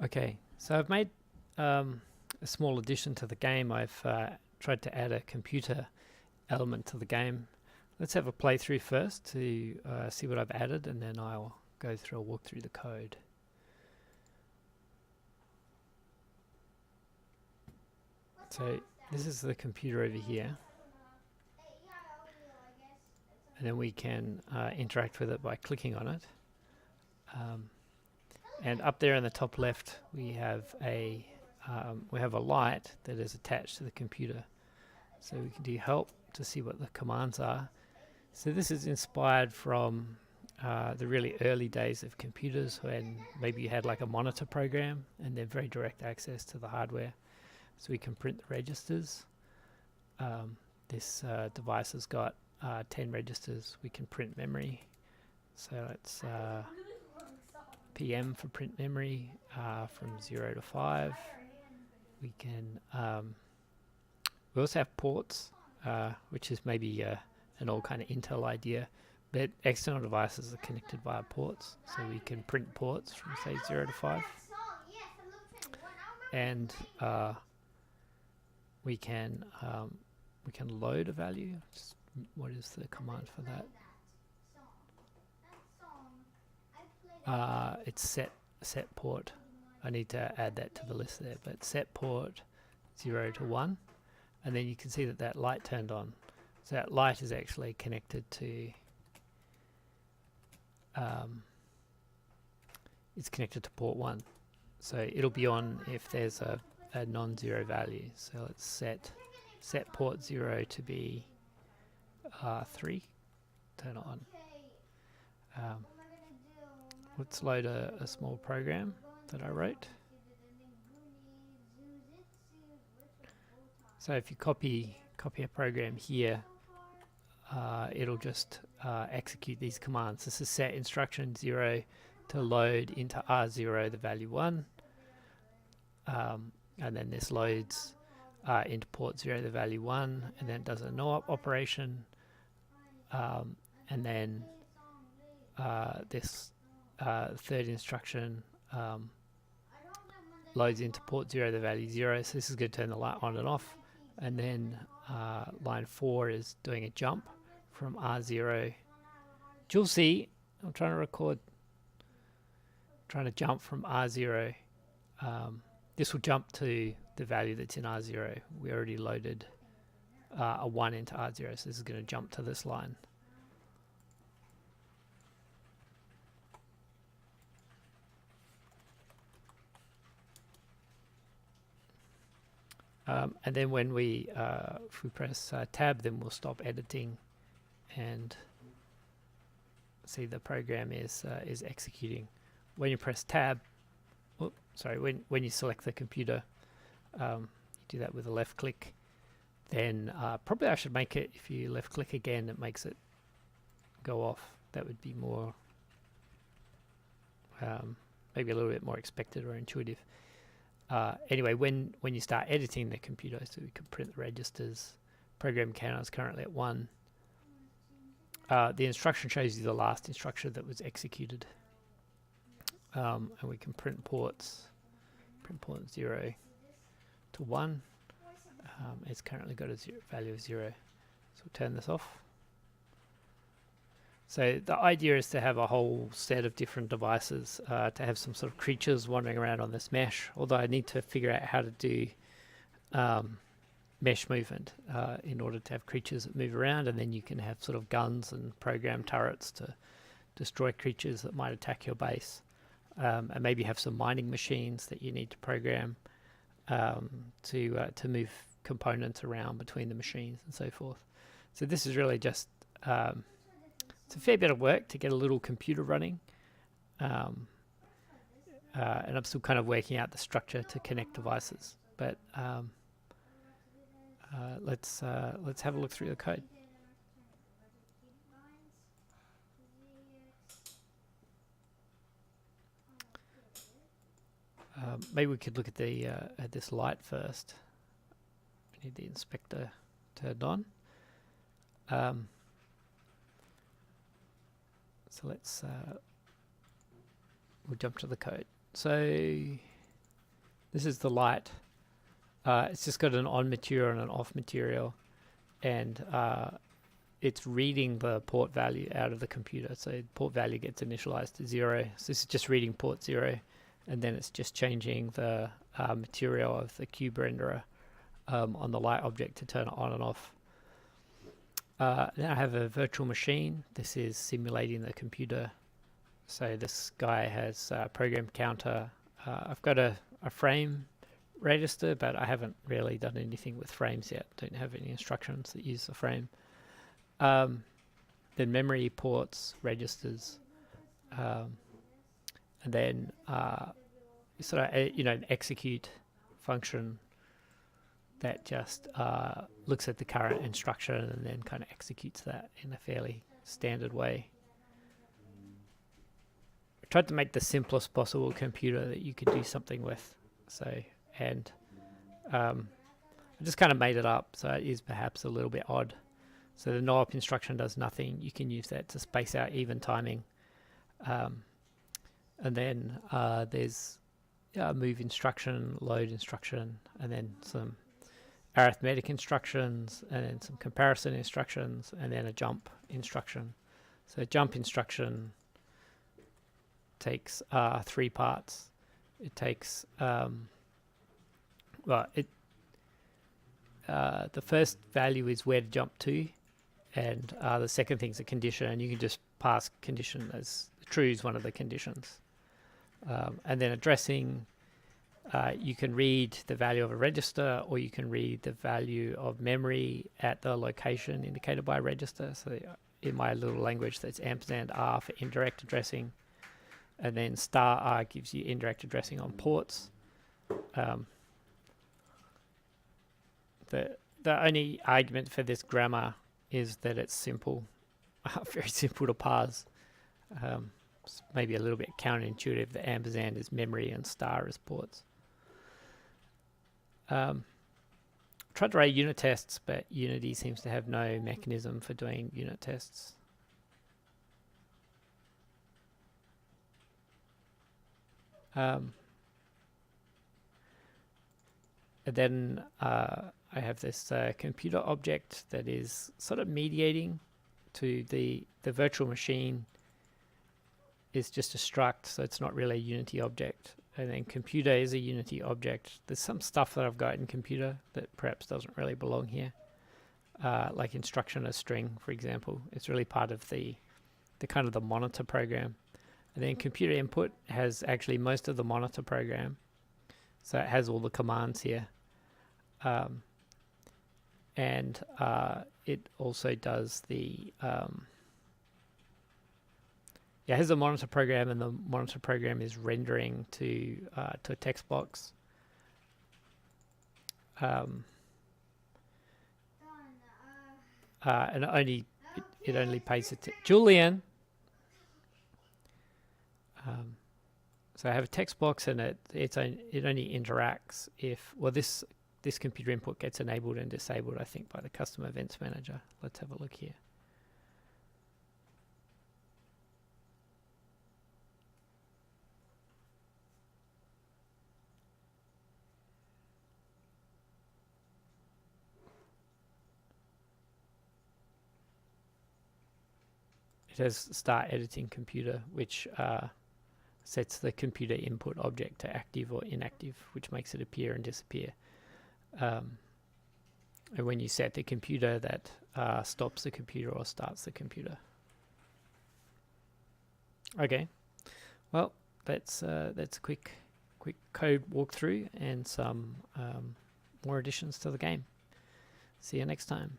Okay, so I've made a small addition to the game. I've tried to add a computer element to the game. Let's have a playthrough first to see what I've added, and then I'll go through and walk through the code. So this is the computer over here, and then we can interact with it by clicking on it. And up there in the top left, we have a light that is attached to the computer. So we can do help to see what the commands are. So this is inspired from the really early days of computers, when maybe you had like a monitor program and then very direct access to the hardware. So we can print the registers. This device has got 10 registers. We can print memory. So it's PM for print memory from 0 to 5. We can we also have ports, which is maybe an old kind of Intel idea, but external devices are connected via ports, so we can print ports from say 0 to 5, and we can load a value. What is the command for that? It's set port. I need to add that to the list there, but set port 0 to 1, and then you can see that that light turned on. So that light is actually connected to it's connected to port 1, so it'll be on if there's a non-zero value. So let's set port 0 to be 3, turn it on. Let's load a small program that I wrote. So if you copy a program here, it'll just execute these commands. This is set instruction 0 to load into R0 the value 1, and then this loads into port 0 the value 1, and then does a no-op operation, and then this third instruction loads into port 0 the value 0, so this is going to turn the light on and off. And then line 4 is doing a jump from R0. You'll see, I'm trying to record, trying to jump from R0. This will jump to the value that's in R0. We already loaded a 1 into R0, so this is going to jump to this line. And then when if we press tab, then we'll stop editing and see the program is executing. When you press tab, when you select the computer, you do that with a left click. Then probably I should make it, if you left click again, it makes it go off. That would be more, maybe a little bit more expected or intuitive. Anyway, when you start editing the computer, so we can print the registers, program counter is currently at 1. The instruction shows you the last instruction that was executed, and we can print port 0 to 1. It's currently got a value of 0, so we'll turn this off. So the idea is to have a whole set of different devices, to have some sort of creatures wandering around on this mesh, although I need to figure out how to do mesh movement in order to have creatures that move around, and then you can have sort of guns and program turrets to destroy creatures that might attack your base, and maybe have some mining machines that you need to program to move components around between the machines and so forth. So this is really just it's a fair bit of work to get a little computer running, and I'm still kind of working out the structure to connect devices. But let's have a look through the code. Maybe we could look at the at this light first. We need the inspector turned on. So let's we'll jump to the code. So This is the light. It's just got an on material and an off material, and it's reading the port value out of the computer. So port value gets initialized to 0. So this is just reading port 0, and then it's just changing the material of the cube renderer on the light object to turn it on and off. Then I have a virtual machine. This is simulating the computer. So this guy has a program counter. I've got a frame register, but I haven't really done anything with frames yet. Don't have any instructions that use the frame. Then memory, ports, registers, and then sort of an execute function that just looks at the current instruction and then kind of executes that in a fairly standard way. I tried to make the simplest possible computer that you could do something with. So, and I just kind of made it up, so it is perhaps a little bit odd. So the no-op instruction does nothing. You can use that to space out even timing. And then there's move instruction, load instruction, and then some arithmetic instructions, and then some comparison instructions, and then a jump instruction. So jump instruction takes 3 parts. It takes the first value is where to jump to, and the second thing is a condition, and you can just pass condition as true is one of the conditions. And then addressing, you can read the value of a register, or you can read the value of memory at the location indicated by a register. So in my little language, that's ampersand R for indirect addressing, and then star R gives you indirect addressing on ports. The only argument for this grammar is that it's simple, very simple to parse. It's maybe a little bit counterintuitive that ampersand is memory and star is ports. Tried to write unit tests, but Unity seems to have no mechanism for doing unit tests. And then I have this computer object that is sort of mediating to the virtual machine is just a struct, so it's not really a Unity object. And then computer is a Unity object. There's some stuff that I've got in computer that perhaps doesn't really belong here, like instruction as string, for example. It's really part of the kind of the monitor program. And then computer input has actually most of the monitor program, so it has all the commands here. And it also does the it has a monitor program, and the monitor program is rendering to a text box. And it only pays it to Julian. So I have a text box, and it only interacts if this computer input gets enabled and disabled, I think, by the custom events manager. Let's have a look here. It has start editing computer, which sets the computer input object to active or inactive, which makes it appear and disappear. And when you set the computer, that stops the computer or starts the computer. Okay, well, that's a quick code walkthrough and some more additions to the game. See you next time.